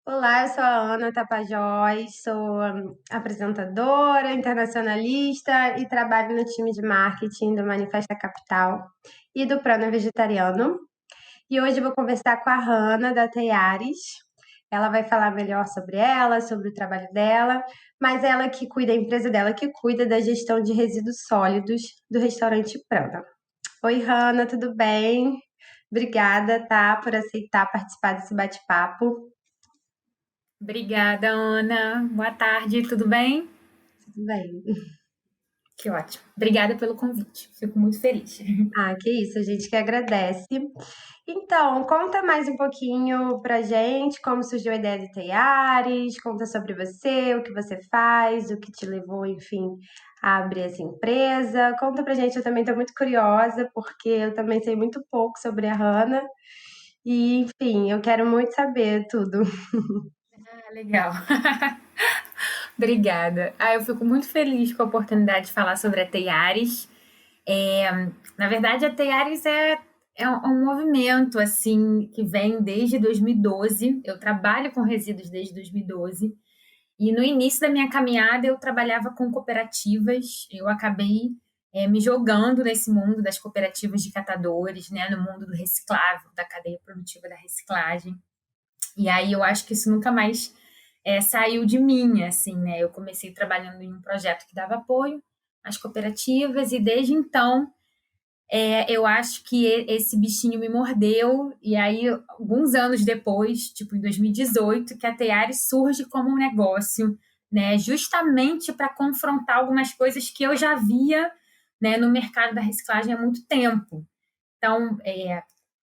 Olá, eu sou a Ana Tapajós, sou apresentadora, internacionalista e trabalho no time de marketing do Manifesta Capital e do Prana Vegetariano. E hoje eu vou conversar com a Hanna da Teares. Ela vai falar melhor sobre ela, sobre o trabalho dela, mas ela que cuida, a empresa dela que cuida da gestão de resíduos sólidos do restaurante Prana. Oi, Hanna, tudo bem? Obrigada, tá, por aceitar participar desse bate-papo. Obrigada, Ana. Boa tarde, tudo bem? Tudo bem. Que ótimo. Obrigada pelo convite. Fico muito feliz. Ah, que isso, a gente que agradece. Então, conta mais um pouquinho pra gente como surgiu a ideia de Teares, conta sobre você, o que você faz, o que te levou, enfim, a abrir essa empresa. Conta pra gente, eu também tô muito curiosa, porque eu também sei muito pouco sobre a Hannah. E, enfim, eu quero muito saber tudo. Ah, legal. Obrigada. Eu fico muito feliz com a oportunidade de falar sobre a Teiares. Na verdade, a Teiares é um movimento assim que vem desde 2012. Eu trabalho com resíduos desde 2012. E no início da minha caminhada, eu trabalhava com cooperativas. Eu acabei me jogando nesse mundo das cooperativas de catadores, né, no mundo do reciclável, da cadeia produtiva da reciclagem. E aí eu acho que isso nunca mais saiu de mim, assim, né? Eu comecei trabalhando em um projeto que dava apoio às cooperativas e desde então eu acho que esse bichinho me mordeu, e aí, alguns anos depois, tipo em 2018, que a Teare surge como um negócio, né, justamente para confrontar algumas coisas que eu já via, né, no mercado da reciclagem há muito tempo. Então,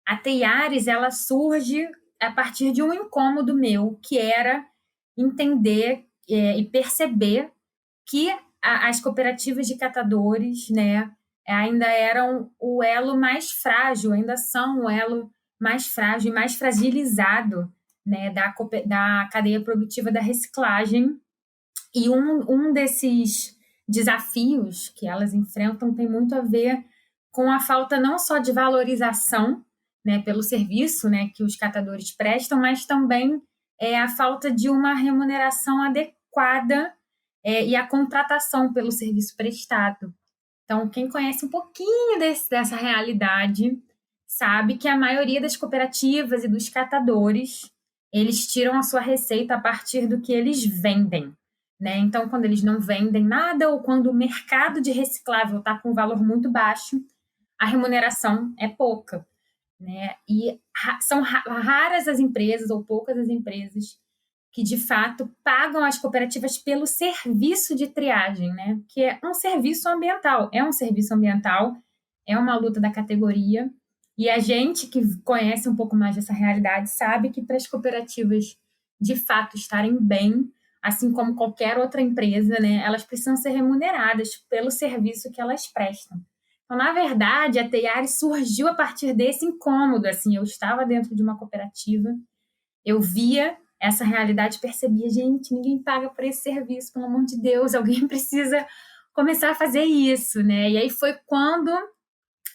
a Teiares, ela surge a partir de um incômodo meu, que era entender e perceber que as cooperativas de catadores, né, ainda eram o elo mais frágil, ainda são o elo mais frágil e mais fragilizado, né, da cadeia produtiva da reciclagem. E um desses desafios que elas enfrentam tem muito a ver com a falta não só de valorização, né, pelo serviço, né, que os catadores prestam, mas também a falta de uma remuneração adequada e a contratação pelo serviço prestado. Então, quem conhece um pouquinho dessa realidade sabe que a maioria das cooperativas e dos catadores, eles tiram a sua receita a partir do que eles vendem, né? Então, quando eles não vendem nada ou quando o mercado de reciclável está com um valor muito baixo, a remuneração é pouca, né? E são raras as empresas ou poucas as empresas que de fato pagam as cooperativas pelo serviço de triagem, né? Que é um serviço ambiental, é uma luta da categoria. E a gente que conhece um pouco mais dessa realidade sabe que para as cooperativas de fato estarem bem, assim como qualquer outra empresa, né, elas precisam ser remuneradas pelo serviço que elas prestam. Então, na verdade, a Teiari surgiu a partir desse incômodo. Assim, eu estava dentro de uma cooperativa, eu via essa realidade, percebia, gente, ninguém paga por esse serviço, pelo amor de Deus, alguém precisa começar a fazer isso, né? E aí foi quando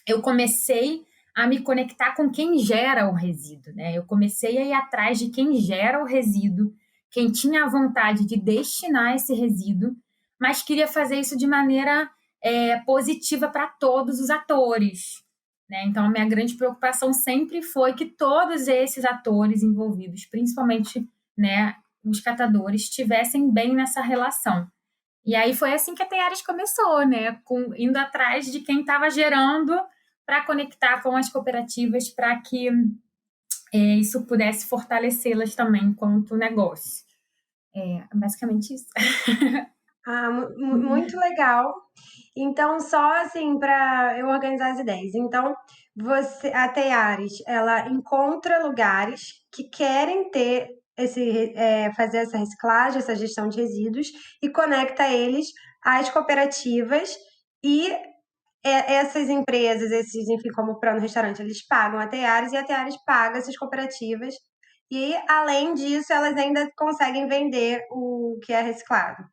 eu comecei a me conectar com quem gera o resíduo, né? Eu comecei a ir atrás de quem gera o resíduo, quem tinha a vontade de destinar esse resíduo, mas queria fazer isso de maneira positiva para todos os atores, né? Então, a minha grande preocupação sempre foi que todos esses atores envolvidos, principalmente, né, os catadores, estivessem bem nessa relação. E aí foi assim que a Teares começou, né? Indo atrás de quem estava gerando para conectar com as cooperativas para que isso pudesse fortalecê-las também enquanto negócio. Basicamente isso. Ah, muito legal. Então, só assim, para eu organizar as ideias. Então, a Teares, ela encontra lugares que querem ter fazer essa reciclagem, essa gestão de resíduos e conecta eles às cooperativas e essas empresas, esses, enfim, como o Prano Restaurante, eles pagam a Teares e a Teares paga essas cooperativas. E, além disso, elas ainda conseguem vender o que é reciclado.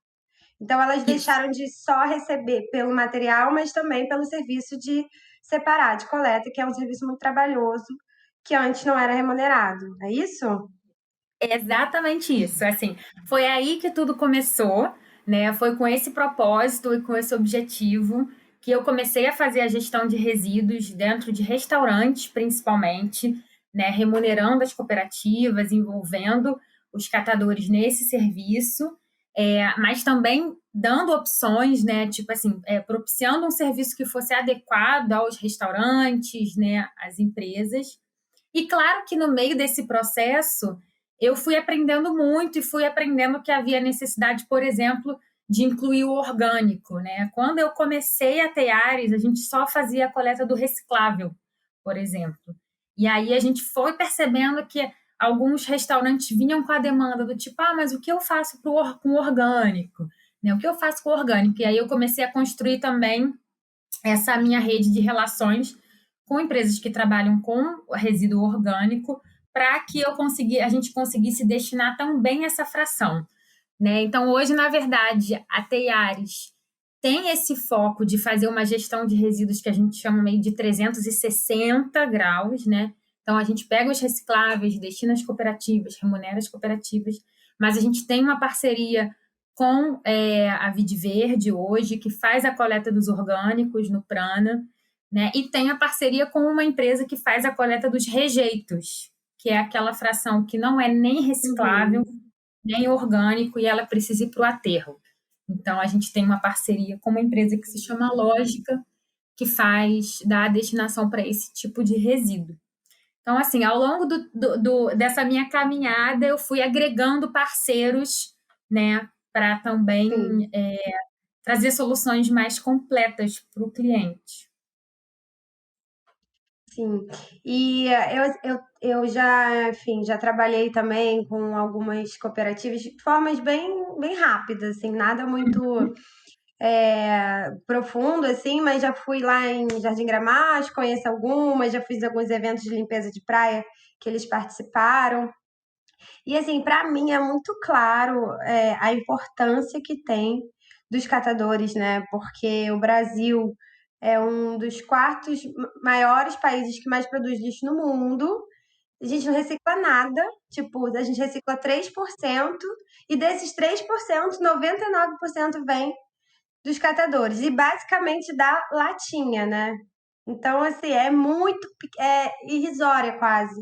Então, elas Isso. deixaram de só receber pelo material, mas também pelo serviço de separar, de coleta, que é um serviço muito trabalhoso, que antes não era remunerado. É isso? É exatamente isso. Assim, foi aí que tudo começou, né? Foi com esse propósito e com esse objetivo que eu comecei a fazer a gestão de resíduos dentro de restaurantes, principalmente, né? Remunerando as cooperativas, envolvendo os catadores nesse serviço, mas também dando opções, né? Tipo assim, propiciando um serviço que fosse adequado aos restaurantes, né? Às empresas. E claro que no meio desse processo eu fui aprendendo muito e fui aprendendo que havia necessidade, por exemplo, de incluir o orgânico, né? Quando eu comecei a Teares, a gente só fazia a coleta do reciclável, por exemplo. E aí a gente foi percebendo que alguns restaurantes vinham com a demanda do tipo, mas o que eu faço com o orgânico? Né? O que eu faço com o orgânico? E aí eu comecei a construir também essa minha rede de relações com empresas que trabalham com resíduo orgânico para que a gente conseguisse destinar também essa fração, né? Então, hoje, na verdade, a Teiares tem esse foco de fazer uma gestão de resíduos que a gente chama meio de 360 graus, né? Então, a gente pega os recicláveis, destina às cooperativas, remunera as cooperativas, mas a gente tem uma parceria com a Vide Verde hoje, que faz a coleta dos orgânicos no Prana, né? E tem a parceria com uma empresa que faz a coleta dos rejeitos, que é aquela fração que não é nem reciclável, Uhum. nem orgânico, e ela precisa ir para o aterro. Então, a gente tem uma parceria com uma empresa que se chama Lógica, que dá a destinação para esse tipo de resíduo. Então, assim, ao longo dessa minha caminhada, eu fui agregando parceiros, né, para também Sim. trazer soluções mais completas para o cliente. Sim, e eu já, enfim, já trabalhei também com algumas cooperativas de formas bem rápidas, assim, nada muito profundo, assim, mas já fui lá em Jardim Gramacho, conheço algumas, já fiz alguns eventos de limpeza de praia que eles participaram. E, assim, para mim é muito claro a importância que tem dos catadores, né? Porque o Brasil é um dos quartos maiores países que mais produz lixo no mundo. A gente não recicla nada, tipo, a gente recicla 3%, e desses 3%, 99% vem dos catadores, e basicamente da latinha, né? Então, assim, irrisória quase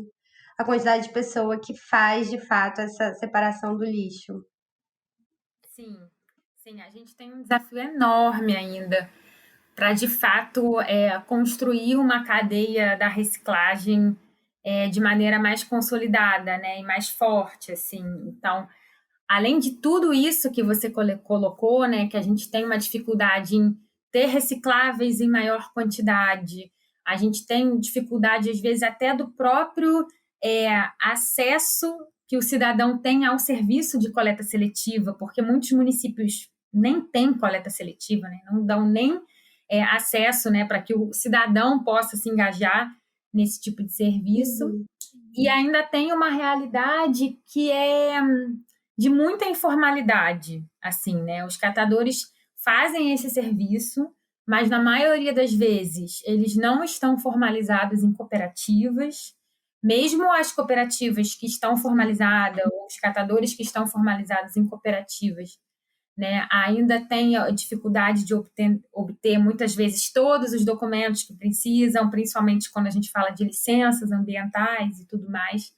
a quantidade de pessoa que faz de fato essa separação do lixo. Sim, sim, a gente tem um desafio enorme ainda para, de fato, construir uma cadeia da reciclagem de maneira mais consolidada, né, e mais forte, assim. Então, além de tudo isso que você colocou, né, que a gente tem uma dificuldade em ter recicláveis em maior quantidade, a gente tem dificuldade, às vezes, até do próprio acesso que o cidadão tem ao serviço de coleta seletiva, porque muitos municípios nem têm coleta seletiva, né, não dão nem acesso, né, para que o cidadão possa se engajar nesse tipo de serviço. Uhum. E ainda tem uma realidade que é de muita informalidade, assim, né? Os catadores fazem esse serviço, mas na maioria das vezes eles não estão formalizados em cooperativas. Mesmo as cooperativas que estão formalizadas, ou os catadores que estão formalizados em cooperativas, né, ainda tem a dificuldade de obter muitas vezes todos os documentos que precisam, principalmente quando a gente fala de licenças ambientais e tudo mais.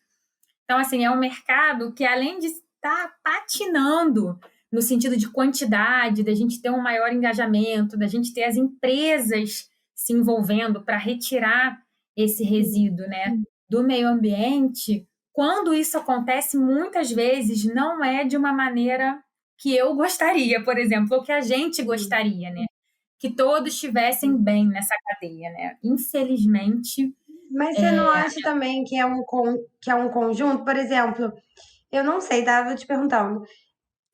Então, assim, é um mercado que, além de estar patinando no sentido de quantidade, da gente ter um maior engajamento, da gente ter as empresas se envolvendo para retirar esse resíduo, né, do meio ambiente, quando isso acontece, muitas vezes não é de uma maneira que eu gostaria, por exemplo, ou que a gente gostaria, né? Que todos estivessem bem nessa cadeia, né? Infelizmente, Mas você não acha também que que é um conjunto? Por exemplo, eu não sei, tá? Vou te perguntando.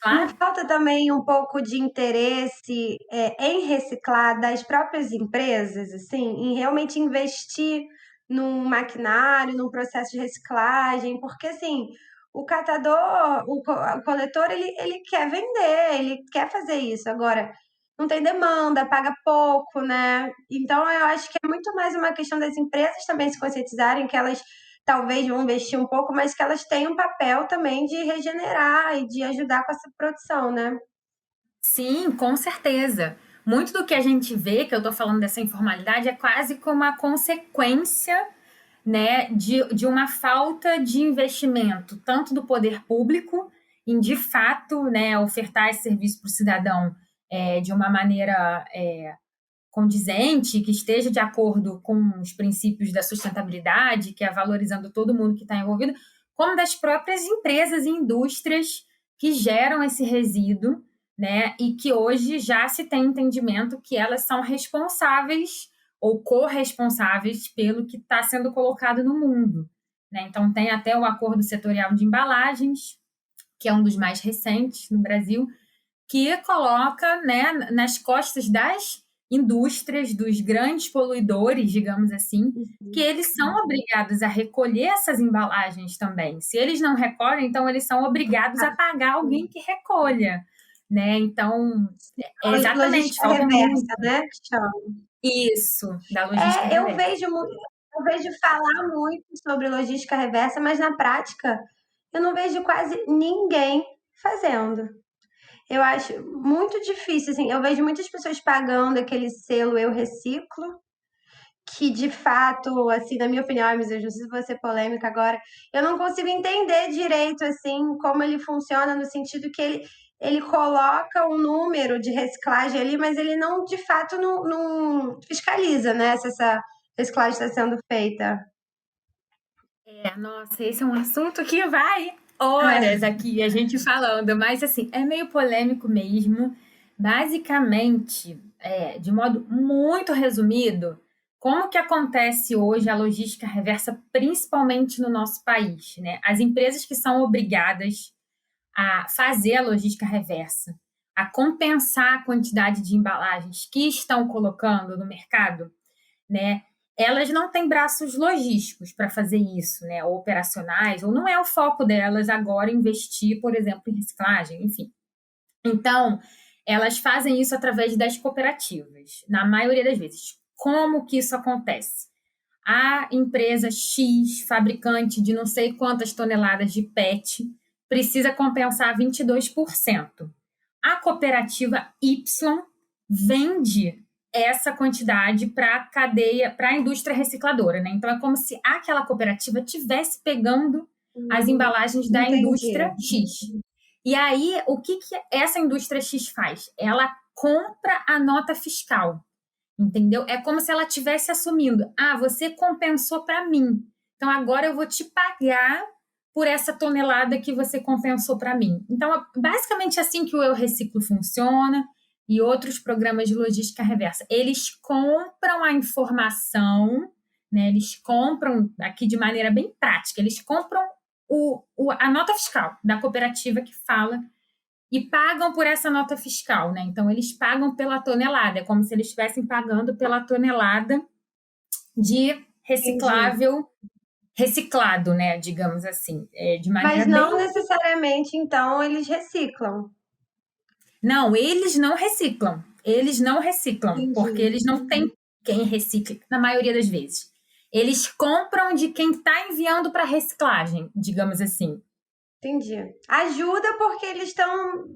Não claro. falta também um pouco de interesse em reciclar das próprias empresas, assim, em realmente investir num maquinário, num processo de reciclagem? Porque, assim, o catador, o coletor, ele quer vender, ele quer fazer isso. Agora, não tem demanda, paga pouco, né? Então, eu acho que é muito mais uma questão das empresas também se conscientizarem que elas talvez vão investir um pouco, mas que elas têm um papel também de regenerar e de ajudar com essa produção, né? Sim, com certeza. Muito do que a gente vê, que eu estou falando dessa informalidade, é quase como a consequência, né, de uma falta de investimento, tanto do poder público, em de fato, né, ofertar esse serviço para o cidadão de uma maneira condizente, que esteja de acordo com os princípios da sustentabilidade, que é valorizando todo mundo que está envolvido, como das próprias empresas e indústrias que geram esse resíduo, né? E que hoje já se tem entendimento que elas são responsáveis ou corresponsáveis pelo que está sendo colocado no mundo, né? Então tem até o Acordo Setorial de Embalagens, que é um dos mais recentes no Brasil, que coloca, né, nas costas das indústrias, dos grandes poluidores, digamos assim, que eles são obrigados a recolher essas embalagens também. Se eles não recolhem, então eles são obrigados a pagar alguém que recolha, né? Então, é exatamente, Logística falta reversa, muito. né? Que chama. Isso, da logística Eu reversa. vejo falar muito sobre logística reversa, mas na prática eu não vejo quase ninguém fazendo. Eu acho muito difícil, assim, eu vejo muitas pessoas pagando aquele selo Eu Reciclo, que de fato, assim, na minha opinião, mas eu não sei se vou ser polêmica agora, eu não consigo entender direito, assim, como ele funciona, no sentido que ele coloca um número de reciclagem ali, mas ele não, de fato, não fiscaliza, né, se essa reciclagem está sendo feita. Nossa, esse é um assunto que vai horas aqui a gente falando, mas assim, é meio polêmico mesmo. Basicamente, de modo muito resumido, como que acontece hoje a logística reversa, principalmente no nosso país, né? As empresas que são obrigadas a fazer a logística reversa, a compensar a quantidade de embalagens que estão colocando no mercado, né? Elas não têm braços logísticos para fazer isso, né? Ou operacionais, ou não é o foco delas agora investir, por exemplo, em reciclagem, enfim. Então, elas fazem isso através das cooperativas, na maioria das vezes. Como que isso acontece? A empresa X, fabricante de não sei quantas toneladas de PET, precisa compensar 22%. A cooperativa Y vende essa quantidade para a cadeia, para a indústria recicladora, né? Então é como se aquela cooperativa tivesse pegando as embalagens da Entendi. indústria X. E aí, o que essa indústria X faz? Ela compra a nota fiscal, entendeu? É como se ela estivesse assumindo: ah, você compensou para mim, então agora eu vou te pagar por essa tonelada que você compensou para mim. Então, é basicamente assim que o Eu Reciclo funciona e outros programas de logística reversa. Eles compram a informação, né? Eles compram, aqui de maneira bem prática, eles compram a nota fiscal da cooperativa que fala e pagam por essa nota fiscal, né? Então, eles pagam pela tonelada, é como se eles estivessem pagando pela tonelada de Entendi. reciclável reciclado, né? Digamos assim, de maneira Mas não bem. necessariamente, então, eles reciclam. Não, eles não reciclam. Eles não reciclam, porque Entendi. eles não têm quem recicle, na maioria das vezes. Eles compram de quem está enviando para reciclagem, digamos assim. Entendi. Ajuda porque eles estão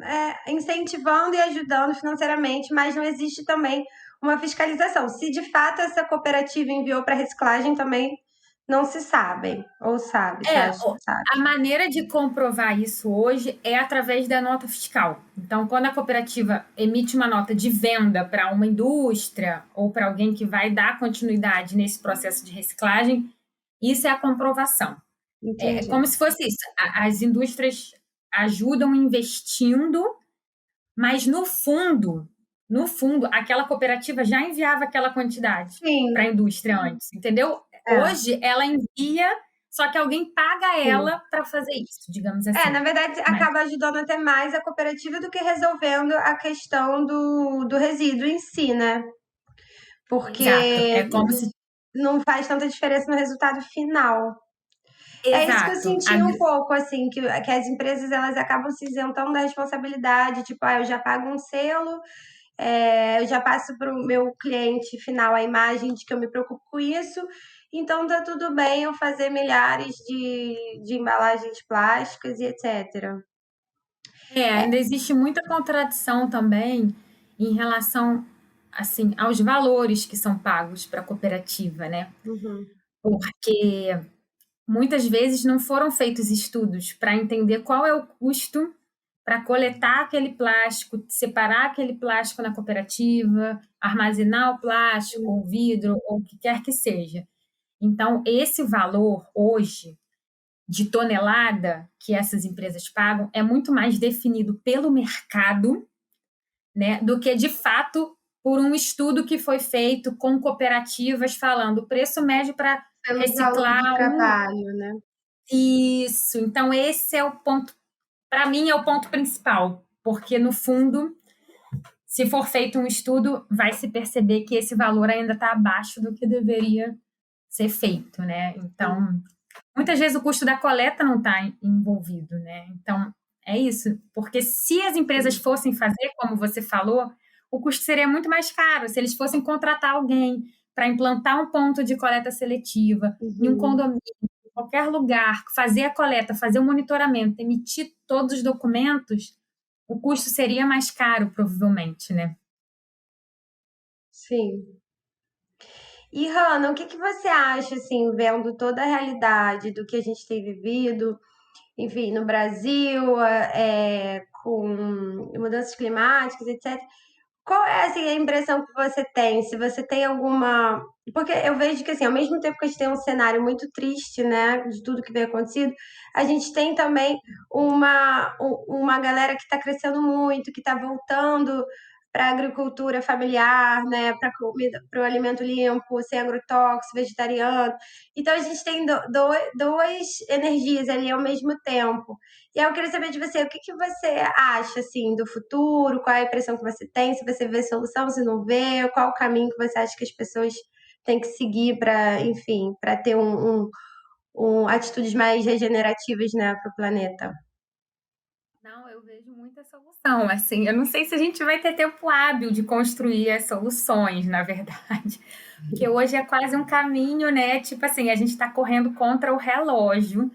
incentivando e ajudando financeiramente, mas não existe também uma fiscalização. Se de fato essa cooperativa enviou para reciclagem, também não se sabe. Ou sabe, você acha que sabe? A maneira de comprovar isso hoje é através da nota fiscal. Então, quando a cooperativa emite uma nota de venda para uma indústria ou para alguém que vai dar continuidade nesse processo de reciclagem, isso é a comprovação. É Entendi. como se fosse isso. As indústrias ajudam investindo, mas no fundo, aquela cooperativa já enviava aquela quantidade para a Sim, indústria antes, entendeu? é, Hoje ela envia, só que alguém paga sim. ela para fazer isso, digamos Na assim. verdade, Mas, acaba ajudando até mais a cooperativa do que resolvendo a questão do resíduo em si, né? exato, Porque é como se. não faz tanta diferença no resultado final. É isso que eu Exato. senti um pouco, assim, que as empresas elas acabam se isentando da responsabilidade, tipo, eu já pago um selo, eu já passo para o meu cliente final a imagem de que eu me preocupo com isso, então tá tudo bem eu fazer milhares de embalagens plásticas e etc. Ainda existe muita contradição também em relação, assim, aos valores que são pagos para a cooperativa, né? Uhum, Porque muitas vezes não foram feitos estudos para entender qual é o custo para coletar aquele plástico, separar aquele plástico na cooperativa, armazenar o plástico, o vidro, ou o que quer que seja. Então, esse valor hoje de tonelada que essas empresas pagam é muito mais definido pelo mercado, né, do que de fato por um estudo que foi feito com cooperativas falando o preço médio para pelos valores de reciclar um. trabalho, né? Isso. Então, esse é o ponto, para mim, é o ponto principal, porque no fundo, se for feito um estudo, vai se perceber que esse valor ainda está abaixo do que deveria ser feito, né? Sim. Então, muitas vezes o custo da coleta não está envolvido, né? Então, é isso. Porque se as empresas fossem fazer, como você falou, o custo seria muito mais caro. Se eles fossem contratar alguém para implantar um ponto de coleta seletiva em um Uhum. condomínio, em qualquer lugar, fazer a coleta, fazer o monitoramento, emitir todos os documentos, o custo seria mais caro, provavelmente, né? Sim. E, Hanna, o que que você acha, assim, vendo toda a realidade do que a gente tem vivido, enfim, no Brasil, com mudanças climáticas, etc. Qual é, assim, a impressão que você tem? Se você tem alguma... Porque eu vejo que, assim, ao mesmo tempo que a gente tem um cenário muito triste, né, de tudo que vem acontecido, a gente tem também uma galera que está crescendo muito, que está voltando para a agricultura familiar, né, para comida, para o alimento limpo, sem agrotóxico, vegetariano. Então a gente tem duas energias ali ao mesmo tempo. E aí eu queria saber de você, o que que você acha assim do futuro? Qual é a impressão que você tem? Se você vê solução, se não vê, qual o caminho que você acha que as pessoas têm que seguir para, enfim, para ter atitudes mais regenerativas, né, para o planeta? Não, eu vejo muita solução. Assim, eu não sei se a gente vai ter tempo hábil de construir as soluções, na verdade. Porque hoje é quase um caminho, né? Tipo assim, a gente está correndo contra o relógio,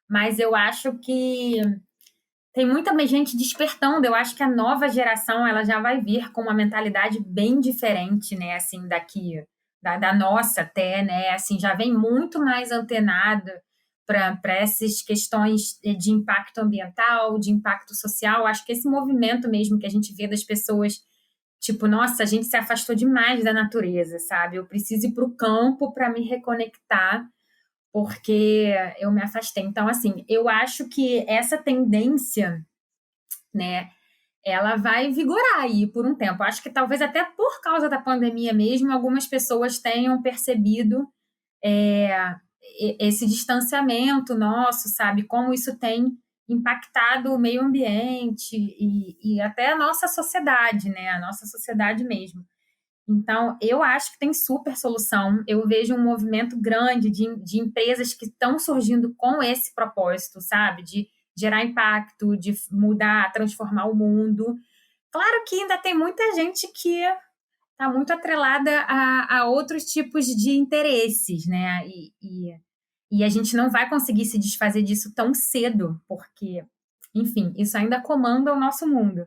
mas eu acho que tem muita gente despertando. Eu acho que a nova geração ela já vai vir com uma mentalidade bem diferente, né? Assim, daqui da nossa até, né? Assim, já vem muito mais antenada para essas questões de impacto ambiental, de impacto social. Acho que esse movimento mesmo que a gente vê das pessoas, tipo, nossa, a gente se afastou demais da natureza, sabe? Eu preciso ir para o campo para me reconectar porque eu me afastei. Então, assim, eu acho que essa tendência, né, ela vai vigorar aí por um tempo. Acho que talvez até por causa da pandemia mesmo, algumas pessoas tenham percebido é, esse distanciamento nosso, sabe? Como isso tem impactado o meio ambiente e até a nossa sociedade, né? A nossa sociedade mesmo. Então, eu acho que tem super solução. Eu vejo um movimento grande de empresas que estão surgindo com esse propósito, sabe? De gerar impacto, de mudar, transformar o mundo. Claro que ainda tem muita gente que está muito atrelada a outros tipos de interesses, né? E a gente não vai conseguir se desfazer disso tão cedo, porque, enfim, isso ainda comanda o nosso mundo,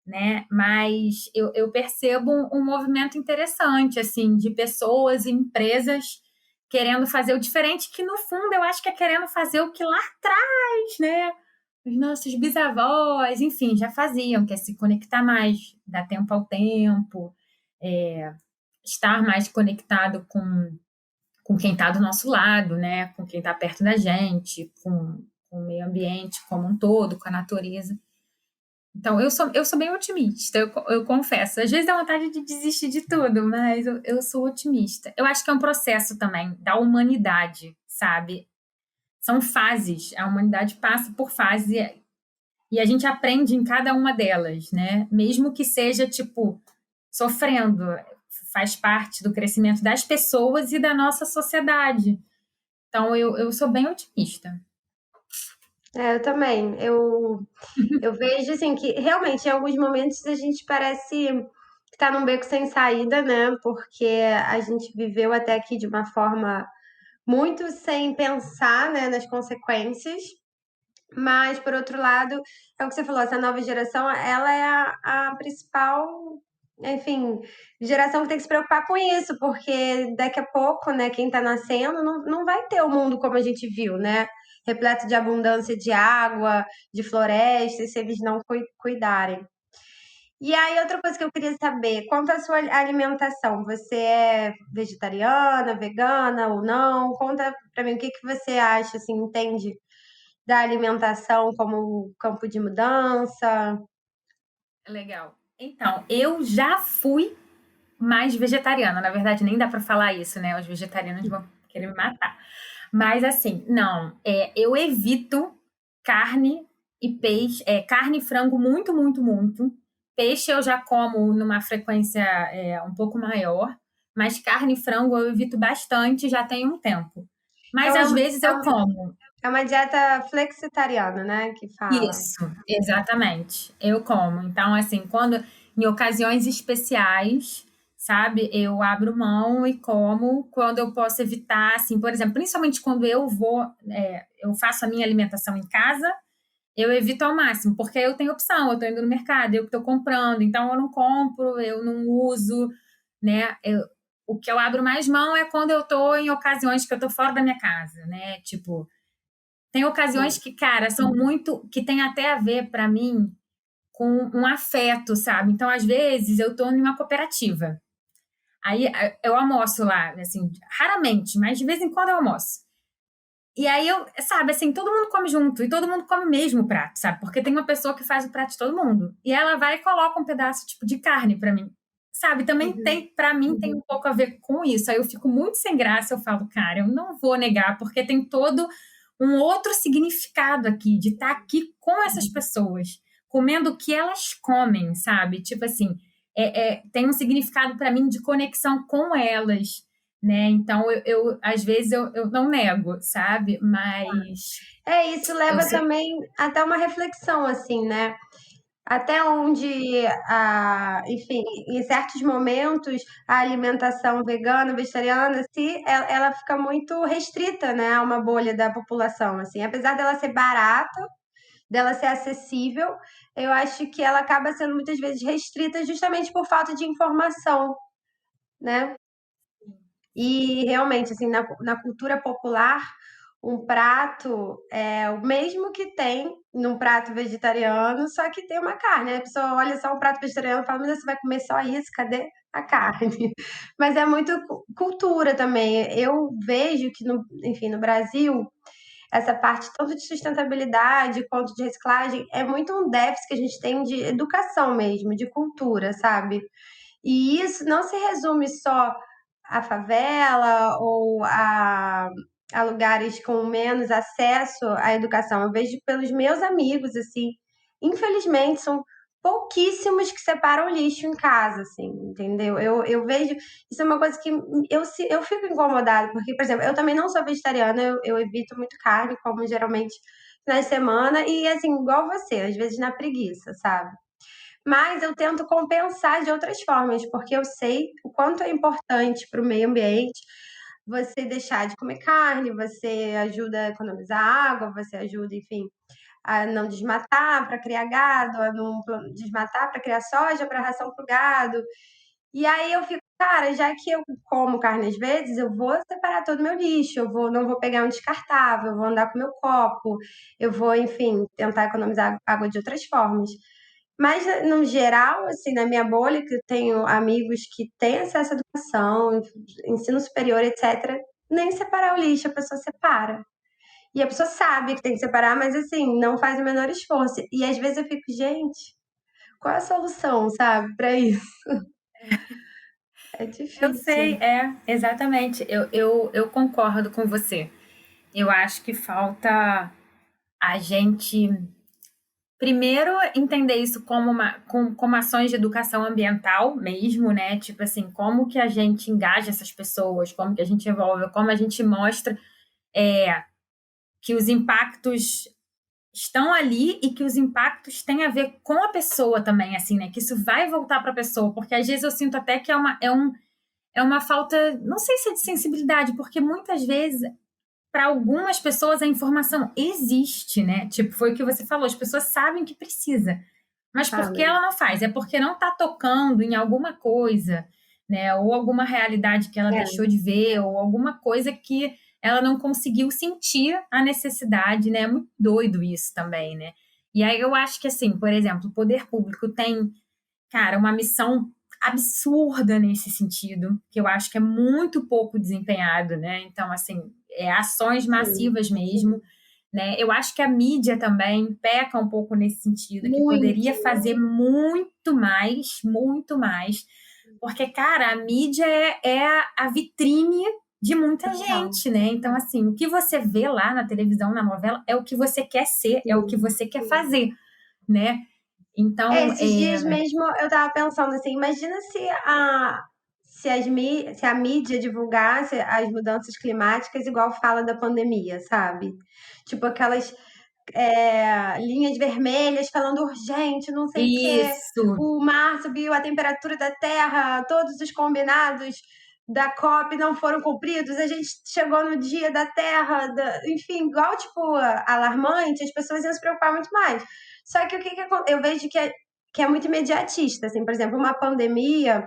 né? Mas eu percebo um movimento interessante, assim, de pessoas e empresas querendo fazer o diferente, que no fundo eu acho que é querendo fazer o que lá atrás, né? Os nossos bisavós, enfim, já faziam, que é se conectar mais, dar tempo ao tempo, é, estar mais conectado com quem está do nosso lado, né? Com quem está perto da gente, com o meio ambiente como um todo, com a natureza. Então, eu sou bem otimista, eu confesso. Às vezes dá vontade de desistir de tudo, mas eu sou otimista. Eu acho que é um processo também da humanidade, sabe? São fases. A humanidade passa por fases e a gente aprende em cada uma delas, né? Mesmo que seja, tipo, sofrendo, faz parte do crescimento das pessoas e da nossa sociedade. Então, eu sou bem otimista. Eu também. Eu vejo assim que realmente em alguns momentos a gente parece que tá num beco sem saída, né? Porque a gente viveu até aqui de uma forma muito sem pensar, né, nas consequências. Mas, por outro lado, é o que você falou, essa nova geração, ela é a principal, enfim, geração que tem que se preocupar com isso, porque daqui a pouco, né, quem está nascendo não vai ter o mundo como a gente viu, né? Repleto de abundância de água, de florestas, se eles não cuidarem. E aí, outra coisa que eu queria saber, quanto à sua alimentação, você é vegetariana, vegana ou não? Conta pra mim o que que você acha, assim, entende da alimentação como campo de mudança. Legal. Então, eu já fui mais vegetariana. Na verdade, nem dá para falar isso, né? Os vegetarianos vão querer me matar. Mas assim, não. Eu evito carne e peixe, carne e frango muito, muito, muito. Peixe eu já como numa frequência um pouco maior, mas carne e frango eu evito bastante já tem um tempo. É Mas às uma, vezes eu como. é uma dieta flexitariana, né, que fala. Isso, exatamente. Eu como. Então, assim, quando em ocasiões especiais, sabe, eu abro mão e como quando eu posso evitar, assim, por exemplo, principalmente quando eu faço a minha alimentação em casa, eu evito ao máximo, porque eu tenho opção, eu tô indo no mercado, eu que tô comprando, então eu não compro, eu não uso, né? O que eu abro mais mão é quando eu tô em ocasiões que eu tô fora da minha casa, né? Tipo, tem ocasiões que, cara, são muito, que tem até a ver para mim com um afeto, sabe? Então, às vezes, eu tô em uma cooperativa. Aí eu almoço lá, assim, raramente, mas de vez em quando eu almoço. E aí eu, sabe, assim, todo mundo come junto e todo mundo come o mesmo prato, sabe? Porque tem uma pessoa que faz o prato de todo mundo. E ela vai e coloca um pedaço, tipo, de carne para mim. Sabe, também Uhum. tem, para mim, tem um pouco a ver com isso. Aí eu fico muito sem graça, eu falo, cara, eu não vou negar, porque tem todo um outro significado aqui, de estar aqui com essas pessoas, comendo o que elas comem, sabe? Tipo assim, tem um significado para mim de conexão com elas, né? Então, às vezes eu não nego, sabe? Mas Isso eu leva sei. também até uma reflexão, assim, né? Até onde, enfim, em certos momentos, a alimentação vegana, vegetariana, se ela fica muito restrita, né, a uma bolha da população, assim. Apesar dela ser barata, dela ser acessível, eu acho que ela acaba sendo muitas vezes restrita justamente por falta de informação, né? E realmente, assim, na cultura popular, um prato é o mesmo que tem num prato vegetariano, só que tem uma carne. A pessoa olha só um prato vegetariano e fala, mas você vai comer só isso? Cadê a carne? Mas é muito cultura também. Eu vejo que, enfim, no Brasil, essa parte tanto de sustentabilidade quanto de reciclagem é muito um déficit que a gente tem de educação mesmo, de cultura, sabe? E isso não se resume só à favela ou a lugares com menos acesso à educação. Eu vejo pelos meus amigos, assim, infelizmente, são pouquíssimos que separam lixo em casa, assim, entendeu? Eu vejo, isso é uma coisa que eu fico incomodada, porque, por exemplo, eu também não sou vegetariana, eu evito muito carne, como geralmente na semana, e assim, igual você, às vezes na preguiça, sabe? Mas eu tento compensar de outras formas, porque eu sei o quanto é importante para o meio ambiente você deixar de comer carne, você ajuda a economizar água, você ajuda, enfim, a não desmatar para criar gado, a não desmatar para criar soja, para ração para o gado. E aí eu fico, cara, já que eu como carne às vezes, eu vou separar todo o meu lixo, não vou pegar um descartável, eu vou andar com meu copo, eu vou, enfim, tentar economizar água de outras formas. Mas, no geral, assim, na minha bolha, que eu tenho amigos que têm acesso à educação, ensino superior, etc., nem separar o lixo a pessoa separa. E a pessoa sabe que tem que separar, mas, assim, não faz o menor esforço. E às vezes eu fico, gente, qual é a solução, sabe, para isso? É Eu sei, difícil. exatamente. Eu concordo com você. Eu acho que falta a gente, primeiro, entender isso como ações de educação ambiental mesmo, né? Tipo assim, como que a gente engaja essas pessoas, como que a gente evolve, como a gente mostra é, que os impactos estão ali e que os impactos têm a ver com a pessoa também, assim, né? Que isso vai voltar para a pessoa, porque às vezes eu sinto até que é uma falta, não sei se é de sensibilidade, porque muitas vezes para algumas pessoas a informação existe, né? Tipo, foi o que você falou, as pessoas sabem que precisa. Mas por que Sabem. ela não faz? É porque não está tocando em alguma coisa, né? Ou alguma realidade que ela É, deixou de ver, ou alguma coisa que ela não conseguiu sentir a necessidade, né? É muito doido isso também, né? E aí eu acho que, assim, por exemplo, o poder público tem, cara, uma missão absurda nesse sentido, que eu acho que é muito pouco desempenhado, né? Então, assim, ações sim. massivas mesmo, né? Eu acho que a mídia também peca um pouco nesse sentido, que Muito. poderia fazer muito mais, porque, cara, a mídia é a vitrine de muita Total. gente, né? Então, assim, o que você vê lá na televisão, na novela, é o que você quer ser, é o que Sim. você quer fazer, né? Então, Esses dias mesmo eu tava pensando assim, imagina se a mídia divulgasse as mudanças climáticas igual fala da pandemia, sabe? Tipo aquelas linhas vermelhas falando urgente, não sei o quê. isso, O mar subiu, a temperatura da Terra, todos os combinados da COP não foram cumpridos, a gente chegou no dia da Terra, enfim, igual tipo alarmante, as pessoas iam se preocupar muito mais. Só que eu vejo que é muito imediatista, assim, por exemplo, uma pandemia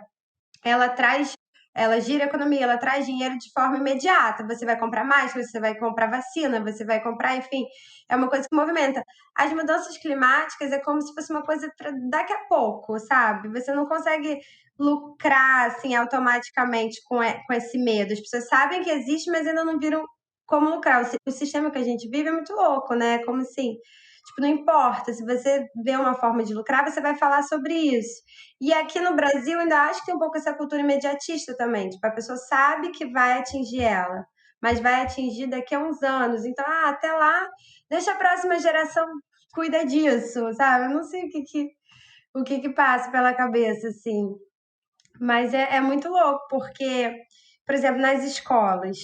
ela traz, ela gira a economia, ela traz dinheiro de forma imediata. Você vai comprar máscara, você vai comprar vacina, você vai comprar, enfim, é uma coisa que movimenta. As mudanças climáticas é como se fosse uma coisa para daqui a pouco, sabe? Você não consegue lucrar assim automaticamente com esse medo. As pessoas sabem que existe, mas ainda não viram como lucrar. O sistema que a gente vive é muito louco, né? Como assim? Tipo, não importa, se você vê uma forma de lucrar, você vai falar sobre isso. E aqui no Brasil, ainda acho que tem um pouco essa cultura imediatista também. Tipo, a pessoa sabe que vai atingir ela, mas vai atingir daqui a uns anos. Então, até lá, deixa a próxima geração cuida disso, sabe? Eu não sei o que passa pela cabeça, assim. Mas é muito louco, porque, por exemplo, nas escolas,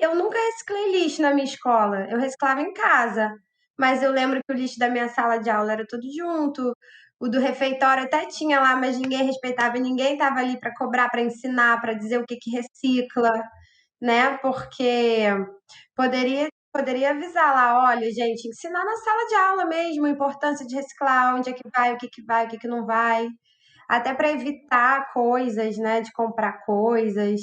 eu nunca reciclei lixo na minha escola, eu reciclava em casa, mas eu lembro que o lixo da minha sala de aula era todo junto, o do refeitório até tinha lá, mas ninguém respeitava e ninguém estava ali para cobrar, para ensinar, para dizer o que que recicla, né? Porque poderia avisar lá, olha, gente, ensinar na sala de aula mesmo a importância de reciclar, onde é que vai, o que que vai, o que que não vai até para evitar coisas, né, de comprar coisas,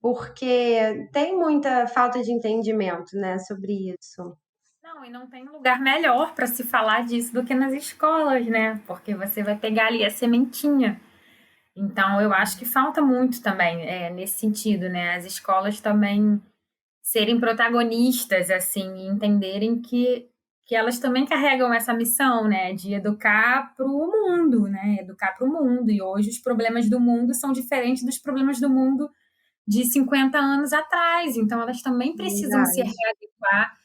porque tem muita falta de entendimento, né, sobre isso. não, e não tem lugar melhor para se falar disso do que nas escolas, né? Porque você vai pegar ali a sementinha. Então, eu acho que falta muito também, nesse sentido, né? As escolas também serem protagonistas, assim, e entenderem que elas também carregam essa missão, né? De educar para o mundo, né? Educar para o mundo. E hoje os problemas do mundo são diferentes dos problemas do mundo de 50 anos atrás. Então, elas também precisam se Verdade. readequar,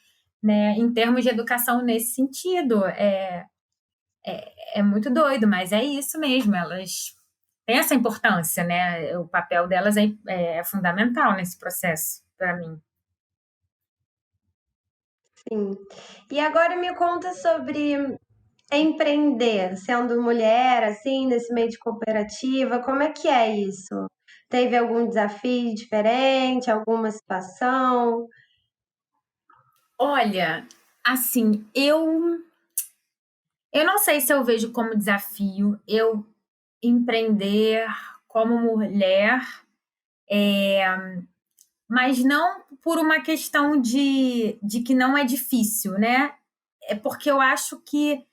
né, em termos de educação nesse sentido. É muito doido, mas é isso mesmo, elas têm essa importância, né? O papel delas é fundamental nesse processo, para mim. Sim. E agora me conta sobre empreender, sendo mulher, assim, nesse meio de cooperativa, como é que é isso? Teve algum desafio diferente, alguma situação? Olha, assim, eu não sei se eu vejo como desafio eu empreender como mulher, mas não por uma questão de que não é difícil, né? É porque eu acho que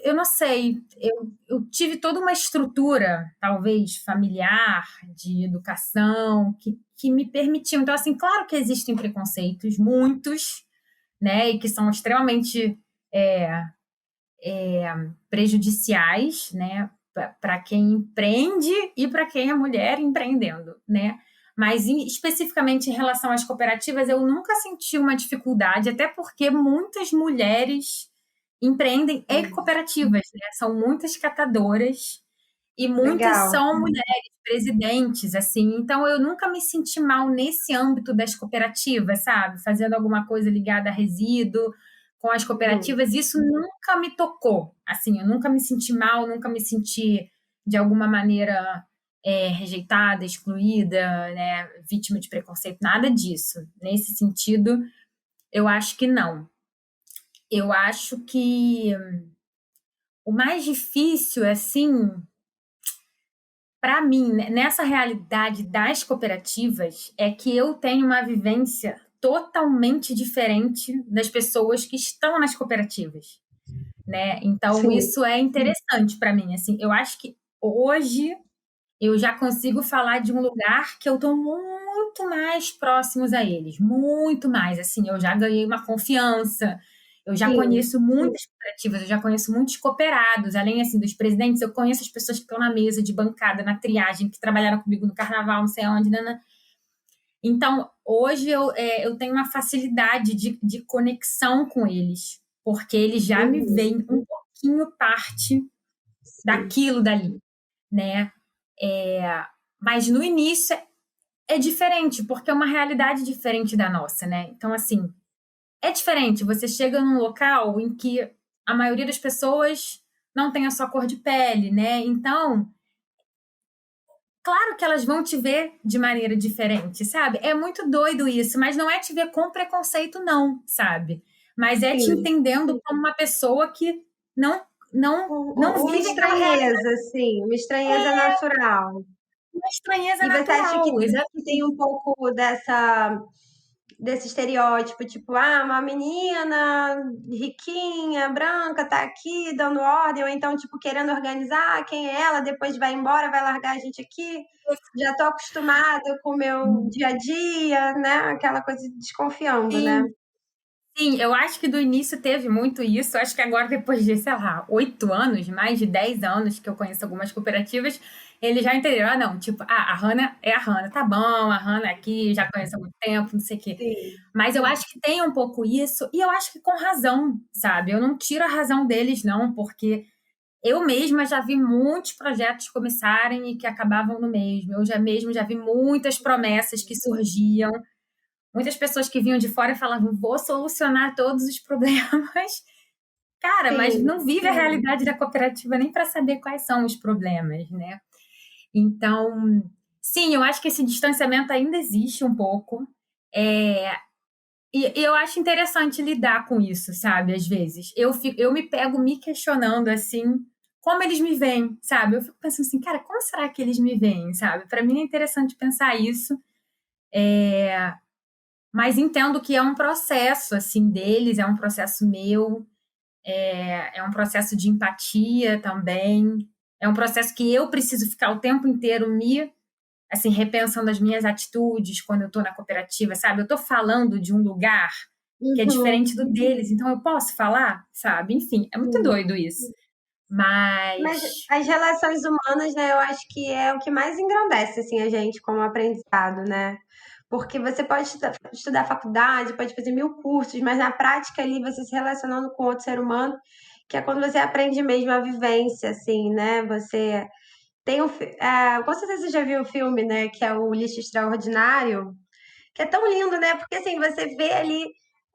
eu não sei, eu tive toda uma estrutura, talvez familiar, de educação, que me permitiu. Então, assim, claro que existem preconceitos, muitos, né, e que são extremamente é, prejudiciais, né, para quem empreende e para quem é mulher empreendendo, né? Mas especificamente em relação às cooperativas, eu nunca senti uma dificuldade, até porque muitas mulheres empreendem em cooperativas, né? São muitas catadoras e muitas Legal. são mulheres presidentes, assim. Então eu nunca me senti mal nesse âmbito das cooperativas, sabe? Fazendo alguma coisa ligada a resíduo com as Uhum. cooperativas, isso nunca me tocou. Assim, eu nunca me senti mal, nunca me senti de alguma maneira. rejeitada, excluída, né, vítima de preconceito, nada disso. Nesse sentido, eu acho que não. Eu acho que o mais difícil, assim, para mim, nessa realidade das cooperativas, é que eu tenho uma vivência totalmente diferente das pessoas que estão nas cooperativas, né? Então, Sim, isso é interessante para mim. Assim, eu acho que hoje eu já consigo falar de um lugar que eu estou muito mais próximos a eles, muito mais. Assim, eu já ganhei uma confiança, eu já sim, conheço muitas cooperativas, eu já conheço muitos cooperados, além assim dos presidentes, eu conheço as pessoas que estão na mesa de bancada, na triagem, que trabalharam comigo no carnaval, não sei onde, né? Então, hoje eu tenho uma facilidade de conexão com eles, porque eles já me uhum, veem um pouquinho parte sim, daquilo dali, né? É, mas no início é diferente, porque é uma realidade diferente da nossa, né? Então, assim, é diferente. Você chega num local em que a maioria das pessoas não tem a sua cor de pele, né? Então, claro que elas vão te ver de maneira diferente, sabe? É muito doido isso, mas não é te ver com preconceito, não, sabe? Mas é te sim. entendendo como uma pessoa que não, não, não Uma vive aquela realidade. estranheza, assim, uma estranheza natural. Uma estranheza E você acha natural, que tem um pouco desse estereótipo, tipo, ah, uma menina riquinha, branca, tá aqui dando ordem, ou então, tipo, querendo organizar quem é ela, depois vai embora, vai largar a gente aqui. Já tô acostumada com o meu dia a dia, né? Aquela coisa desconfiando, né? Sim, sim, eu acho que do início teve muito isso. Acho que agora, depois de, sei lá, 8 anos, mais de 10 anos que eu conheço algumas cooperativas, eles já entenderam. Ah, não, tipo, a Hannah é a Hannah, tá bom, a Hannah aqui, já conheço há muito tempo, não sei o quê. Sim. Mas eu acho que tem um pouco isso, e eu acho que com razão, sabe? Eu não tiro a razão deles, não, porque eu mesma já vi muitos projetos começarem e que acabavam no mesmo. Eu já mesmo já vi muitas promessas que surgiam. Muitas pessoas que vinham de fora falavam, vou solucionar todos os problemas. Cara, mas Sim, não vive a realidade da cooperativa nem para saber quais são os problemas, né? Então, sim, eu acho que esse distanciamento ainda existe um pouco. É, e eu acho interessante lidar com isso, sabe? Às vezes. Eu me pego me questionando assim, como eles me veem, sabe? Eu fico pensando assim, cara, como será que eles me veem, sabe? Para mim é interessante pensar isso. Mas entendo que é um processo assim deles, é um processo meu, é um processo de empatia também, é um processo que eu preciso ficar o tempo inteiro me assim repensando as minhas atitudes quando eu estou na cooperativa, sabe? Eu estou falando de um lugar que é uhum, diferente do deles, então eu posso falar, sabe? Enfim, é muito sim. doido isso. Mas Mas as relações humanas, né, eu acho que é o que mais engrandece, assim, a gente como aprendizado, né? Porque você pode estudar faculdade, pode fazer mil cursos, mas na prática ali, você se relacionando com outro ser humano, que é quando você aprende mesmo a vivência, assim, né? Você tem com certeza você já viu o filme, né, que é o Lixo Extraordinário, que é tão lindo, né? Porque assim, você vê ali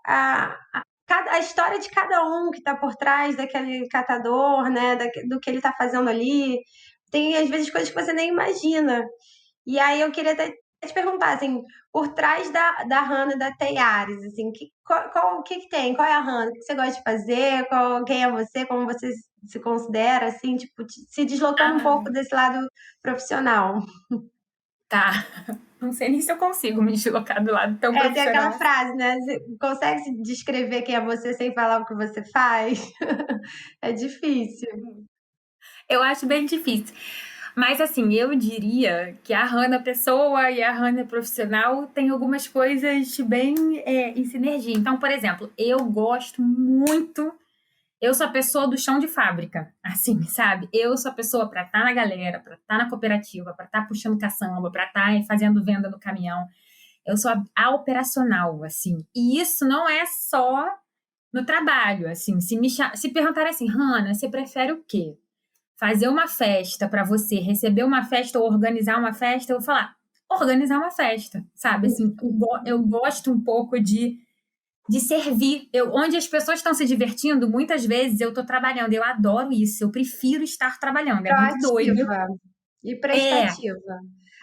a história de cada um que está por trás daquele catador, né? Do que ele está fazendo ali. Tem às vezes coisas que você nem imagina. E aí eu queria até te perguntar, assim, por trás da Hannah e da Teiares, assim, o que que tem? Qual é a Hannah? O que você gosta de fazer? Quem é você? Como você se considera, assim, tipo, se deslocando um pouco ah, desse lado profissional? tá. Não sei nem se eu consigo me deslocar do lado tão É, tem aquela profissional assim. frase, né? Você consegue se descrever quem é você sem falar o que você faz? É difícil. Eu acho bem difícil. Mas assim, eu diria que a Hannah pessoa e a Hannah profissional tem algumas coisas bem em sinergia. Então, por exemplo, eu gosto muito. Eu sou a pessoa do chão de fábrica, assim, sabe? Eu sou a pessoa para estar na galera, para estar na cooperativa, para estar puxando caçamba, para estar fazendo venda no caminhão. Eu sou a operacional, assim. E isso não é só no trabalho, assim. Se perguntar assim, Hannah, você prefere o quê? Fazer uma festa para você, receber uma festa ou organizar uma festa, eu vou falar, organizar uma festa, sabe? Assim, eu gosto um pouco de servir. Onde as pessoas estão se divertindo, muitas vezes eu estou trabalhando. Eu adoro isso, eu prefiro estar trabalhando. É muito doido. Proativa. E É, prestativa.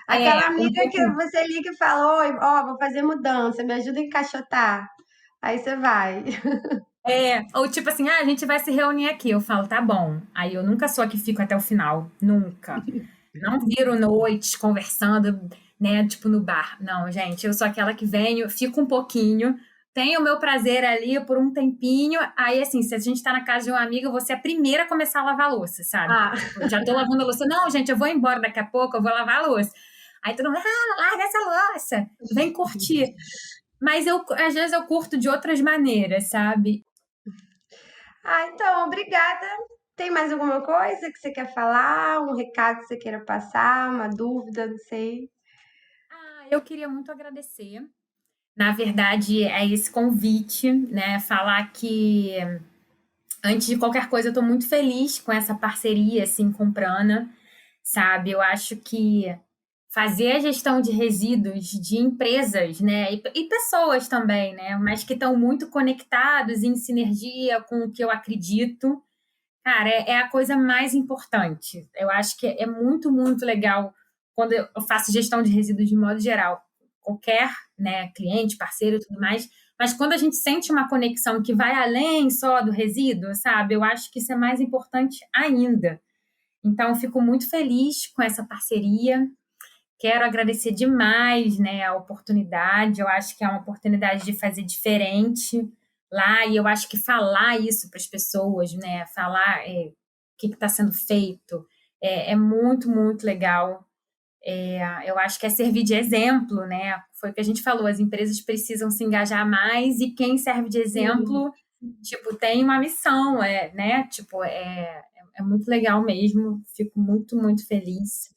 Aquela um amiga que pouco. você liga e fala: Oi, ó, vou fazer mudança, me ajuda a encaixotar. Aí você vai. Ou tipo assim, a gente vai se reunir aqui. Eu falo, tá bom. Aí eu nunca sou a que fico até o final. Nunca. Não viro noites conversando, né, tipo no bar. Não, gente, eu sou aquela que venho, fico um pouquinho, tenho o meu prazer ali por um tempinho. Aí, assim, se a gente tá na casa de um amigo, eu vou ser a primeira a começar a lavar a louça, sabe? Ah, Tipo, já tô lavando a louça. Não, gente, eu vou embora daqui a pouco, eu vou lavar a louça. Aí todo mundo, larga essa louça, vem curtir. Mas eu, às vezes, eu curto de outras maneiras, sabe? então, obrigada. Tem mais alguma coisa que você quer falar? Um recado que você queira passar? Uma dúvida? Não sei. Eu queria muito agradecer. Na verdade, é esse convite, né? Falar que, antes de qualquer coisa, eu estou muito feliz com essa parceria, assim, com o Prana, sabe? Eu acho que fazer a gestão de resíduos de empresas, né? E pessoas também, né? Mas que estão muito conectados em sinergia com o que eu acredito. Cara, é a coisa mais importante. Eu acho que é muito, muito legal quando eu faço gestão de resíduos de modo geral. Qualquer, né, cliente, parceiro e tudo mais. Mas quando a gente sente uma conexão que vai além só do resíduo, sabe? Eu acho que isso é mais importante ainda. Então, eu fico muito feliz com essa parceria. Quero agradecer demais, né, a oportunidade. Eu acho que é uma oportunidade de fazer diferente lá, e eu acho que falar isso para as pessoas, né, falar o que está sendo feito, é muito, muito legal. Eu acho que é servir de exemplo, né? Foi o que a gente falou, as empresas precisam se engajar mais e quem serve de Sim. exemplo, tipo, tem uma missão, né? Tipo, é muito legal mesmo. Fico muito, muito feliz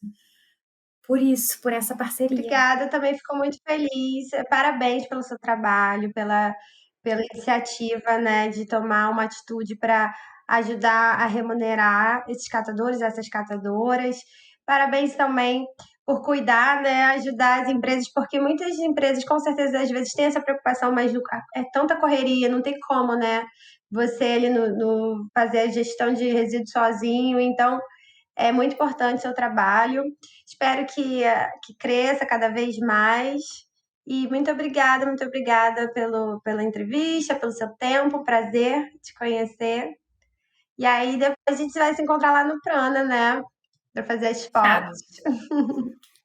por isso, por essa parceria. Obrigada, também fico muito feliz. Parabéns pelo seu trabalho, pela iniciativa, né, de tomar uma atitude para ajudar a remunerar esses catadores, essas catadoras. Parabéns também por cuidar, né, ajudar as empresas, porque muitas empresas, com certeza, às vezes têm essa preocupação, mas é tanta correria, não tem como, né, você ali no fazer a gestão de resíduos sozinho. Então, é muito importante o seu trabalho. Espero que cresça cada vez mais. E muito obrigada pela entrevista, pelo seu tempo. Prazer te conhecer. E aí depois a gente vai se encontrar lá no Prana, né? Para fazer as Fechado. fotos.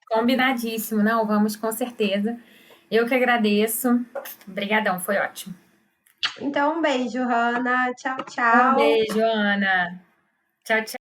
Combinadíssimo. Não, vamos com certeza. Eu que agradeço. Obrigadão, foi ótimo. Então, um beijo, Hanna. Tchau, Um tchau. beijo, Ana. Tchau, tchau.